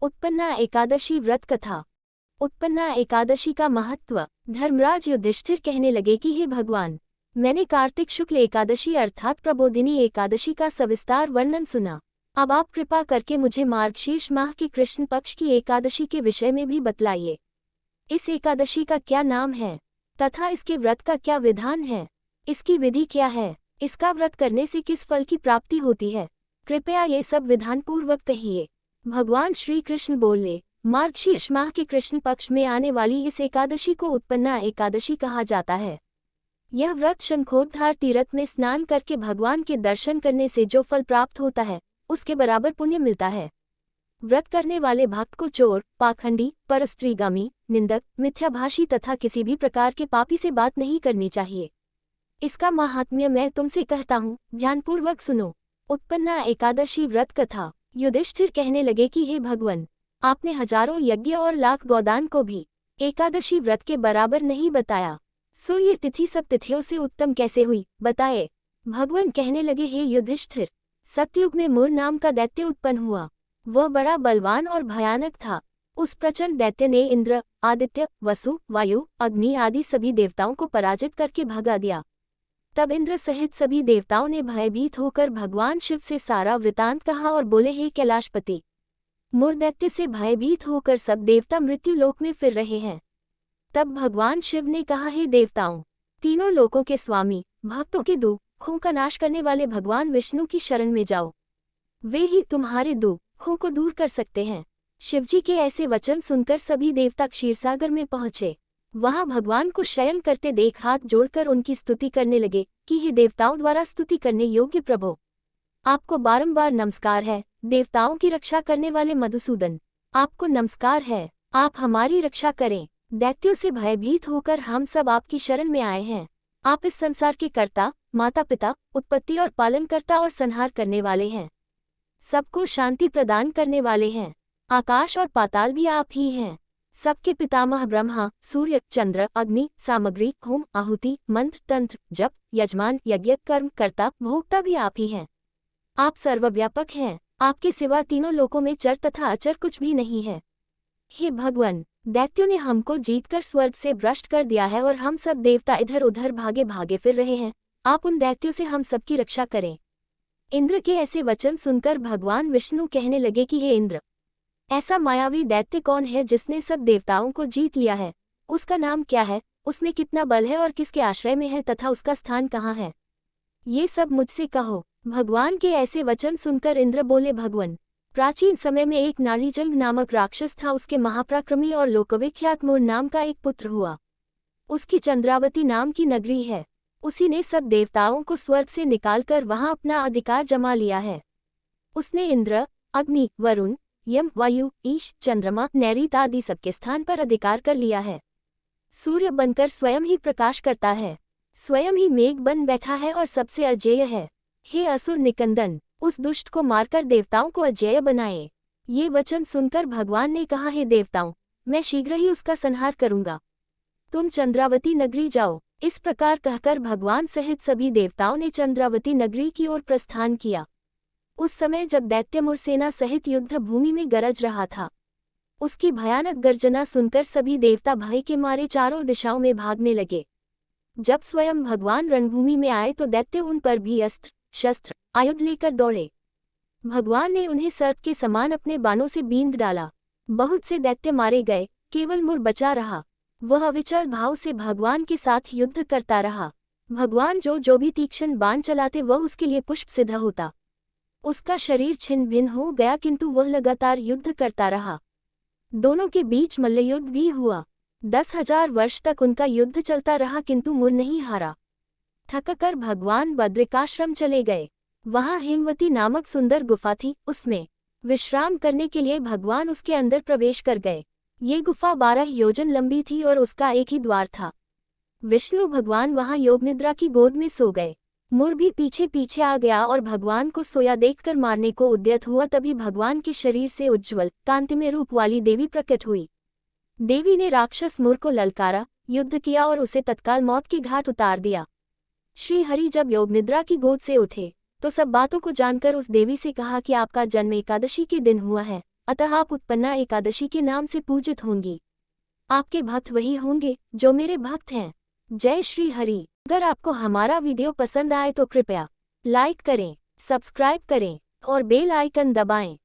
उत्पन्ना एकादशी व्रत कथा। उत्पन्ना एकादशी का महत्व। धर्मराज युधिष्ठिर कहने लगे कि हे भगवान, मैंने कार्तिक शुक्ल एकादशी अर्थात प्रबोधिनी एकादशी का सविस्तार वर्णन सुना। अब आप कृपा करके मुझे मार्गशीर्ष माह की कृष्ण पक्ष की एकादशी के विषय में भी बतलाइए। इस एकादशी का क्या नाम है तथा इसके व्रत का क्या विधान है? इसकी विधि क्या है? इसका व्रत करने से किस फल की प्राप्ति होती है? कृपया ये सब विधान पूर्वक कहिए। भगवान श्री कृष्ण बोले, मार्गशीर्ष माह के कृष्ण पक्ष में आने वाली इस एकादशी को उत्पन्ना एकादशी कहा जाता है। यह व्रत शंखोद्धार तीर्थ में स्नान करके भगवान के दर्शन करने से जो फल प्राप्त होता है उसके बराबर पुण्य मिलता है। व्रत करने वाले भक्त को चोर, पाखंडी, परस्त्रीगामी, निंदक, मिथ्याभाषी तथा किसी भी प्रकार के पापी से बात नहीं करनी चाहिए। इसका महात्म्य मैं तुमसे कहता हूँ, ध्यानपूर्वक सुनो। उत्पन्ना एकादशी व्रत कथा। युधिष्ठिर कहने लगे कि हे भगवान, आपने हजारों यज्ञ और लाख गोदान को भी एकादशी व्रत के बराबर नहीं बताया, सो ये तिथि सब तिथियों से उत्तम कैसे हुई, बताए। भगवान कहने लगे, हे युधिष्ठिर, सतयुग में मुर नाम का दैत्य उत्पन्न हुआ। वह बड़ा बलवान और भयानक था। उस प्रचंड दैत्य ने इंद्र, आदित्य, वसु, वायु, अग्नि आदि सभी देवताओं को पराजित करके भगा दिया। तब इंद्र सहित सभी देवताओं ने भयभीत होकर भगवान शिव से सारा वृतांत कहा और बोले, हे कैलाशपति, मुर दैत्य से भयभीत होकर सब देवता मृत्यु लोक में फिर रहे हैं। तब भगवान शिव ने कहा, हे देवताओं, तीनों लोकों के स्वामी, भक्तों के दुखों का नाश करने वाले भगवान विष्णु की शरण में जाओ, वे ही तुम्हारे दुखों को दूर कर सकते हैं। शिवजी के ऐसे वचन सुनकर सभी देवता क्षीरसागर में पहुंचे। वहां भगवान को शयन करते देख हाथ जोड़कर उनकी स्तुति करने लगे कि हे देवताओं द्वारा स्तुति करने योग्य प्रभु, आपको बारंबार नमस्कार है। देवताओं की रक्षा करने वाले मधुसूदन, आपको नमस्कार है। आप हमारी रक्षा करें। दैत्यों से भयभीत होकर हम सब आपकी शरण में आए हैं। आप इस संसार के कर्ता, माता पिता, उत्पत्ति और पालन करता और संहार करने वाले हैं। सबको शांति प्रदान करने वाले हैं। आकाश और पाताल भी आप ही हैं। सबके पितामह ब्रह्मा, सूर्य, चंद्र, अग्नि, सामग्री, होम, आहुति, मंत्र, तंत्र, जप, यजमान, यज्ञ, कर्म, कर्ता, भोक्ता भी आप ही हैं। आप सर्वव्यापक हैं। आपके सिवा तीनों लोकों में चर तथा अचर कुछ भी नहीं है। हे भगवान, दैत्यों ने हमको जीतकर स्वर्ग से भ्रष्ट कर दिया है और हम सब देवता इधर उधर भागे भागे फिर रहे हैं। आप उन दैत्यों से हम सबकी रक्षा करें। इंद्र के ऐसे वचन सुनकर भगवान विष्णु कहने लगे कि हे इंद्र, ऐसा मायावी दैत्य कौन है जिसने सब देवताओं को जीत लिया है? उसका नाम क्या है? उसमें कितना बल है और किसके आश्रय में है तथा उसका स्थान कहाँ है? ये सब मुझसे कहो। भगवान के ऐसे वचन सुनकर इंद्र बोले, भगवान, प्राचीन समय में एक नाड़ीजंग नामक राक्षस था। उसके महापराक्रमी और लोकविख्यात मुर नाम का एक पुत्र हुआ। उसकी चंद्रावती नाम की नगरी है। उसी ने सब देवताओं को स्वर्ग से निकालकर वहां अपना अधिकार जमा लिया है। उसने इंद्र, अग्नि, वरुण, यम, वायु, ईश, चंद्रमा, नैऋत आदि सबके स्थान पर अधिकार कर लिया है। सूर्य बनकर स्वयं ही प्रकाश करता है, स्वयं ही मेघ बन बैठा है और सबसे अजेय है। हे असुर निकंदन, उस दुष्ट को मारकर देवताओं को अजेय बनाए। ये वचन सुनकर भगवान ने कहा, हे देवताओं, मैं शीघ्र ही उसका संहार करूंगा। तुम चंद्रावती नगरी जाओ। इस प्रकार कहकर भगवान सहित सभी देवताओं ने चंद्रावती नगरी की ओर प्रस्थान किया। उस समय जब दैत्य मुर सेना सहित युद्ध भूमि में गरज रहा था, उसकी भयानक गर्जना सुनकर सभी देवता भय के मारे चारों दिशाओं में भागने लगे। जब स्वयं भगवान रणभूमि में आए तो दैत्य उन पर भी अस्त्र, शस्त्र, आयुध लेकर दौड़े। भगवान ने उन्हें सर्प के समान अपने बाणों से बींध डाला। बहुत से दैत्य मारे गए, केवल मुर बचा रहा। वह अविचल भाव से भगवान के साथ युद्ध करता रहा। भगवान जो भी तीक्ष्ण बाण चलाते वह उसके लिए पुष्प सिद्ध होता। उसका शरीर छिन्न भिन्न हो गया, किंतु वह लगातार युद्ध करता रहा। दोनों के बीच मल्लयुद्ध भी हुआ। 10,000 वर्ष तक उनका युद्ध चलता रहा, किंतु मुर नहीं हारा। थककर भगवान बद्रिकाश्रम चले गए। वहां हेमवती नामक सुंदर गुफा थी। उसमें विश्राम करने के लिए भगवान उसके अंदर प्रवेश कर गए। ये गुफा 12 योजन लंबी थी और उसका एक ही द्वार था। विष्णु भगवान वहां योग निद्रा की गोद में सो गए। मुर भी पीछे पीछे आ गया और भगवान को सोया देखकर मारने को उद्यत हुआ। तभी भगवान के शरीर से उज्ज्वल कांतिमय रूप वाली देवी प्रकट हुई। देवी ने राक्षस मुर को ललकारा, युद्ध किया और उसे तत्काल मौत के घाट उतार दिया। श्री हरि जब योग निद्रा की गोद से उठे तो सब बातों को जानकर उस देवी से कहा कि आपका जन्म एकादशी के दिन हुआ है, अतः आप उत्पन्ना एकादशी के नाम से पूजित होंगी। आपके भक्त वही होंगे जो मेरे भक्त हैं। जय श्री हरि। अगर आपको हमारा वीडियो पसंद आए तो कृपया लाइक करें, सब्सक्राइब करें और बेल आइकन दबाएं।